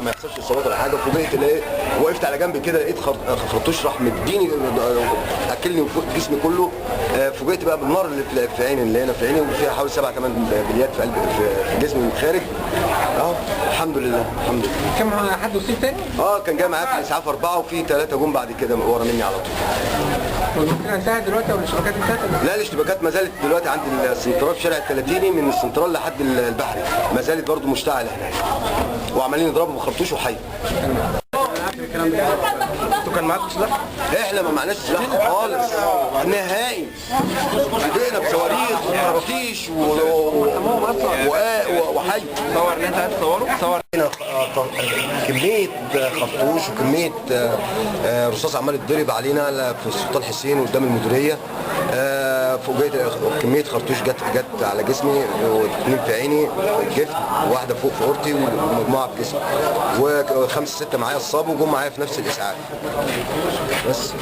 عشان ما يحصلش اصابات ولا حاجه. فوجئت لقيت وقفت على جنب كده لقيت خرطوش راح مديني اكلني من فوق جسمي كله. فوجئت بقى بالنار اللي في عيني، اللي هنا في عيني، وفيها حوالي 7 8 بليات في قلب في جسمي من الخارج. الحمد لله الحمد لله. كم حد اصيب تاني؟ كان جاي معايا في الاسعاف 4 وفي 3 جم بعد كده ورا مني على طول. والمشكله انتهت دلوقتي او الاشتباكات انتهت؟ لا الاشتباكات ما زالت دلوقتي عند السنترال في شارع التلاتيني من السنترال لحد البحري، ما زالت برضه مشتعله هناك وعمالين يضربوا بخرطوش وحي. انتوا كان معاكم سلاح؟ احنا ما معناش سلاح خالص نهائي. بدأنا بصواريخ وخراطيش وحي. صور اللي انت هتصوره؟ صور كمية خرطوش وكمية رصاص عمال يتضرب علينا في السلطان حسين قدام المديرية. فوجئت كمية خرطوش جت على جسمي، واثنين في عيني الجفن، وواحدة فوق في اورتي، ومجموعة في جسمي، و5 6 معايا اتصابوا وجم معايا في نفس الإسعاف بس.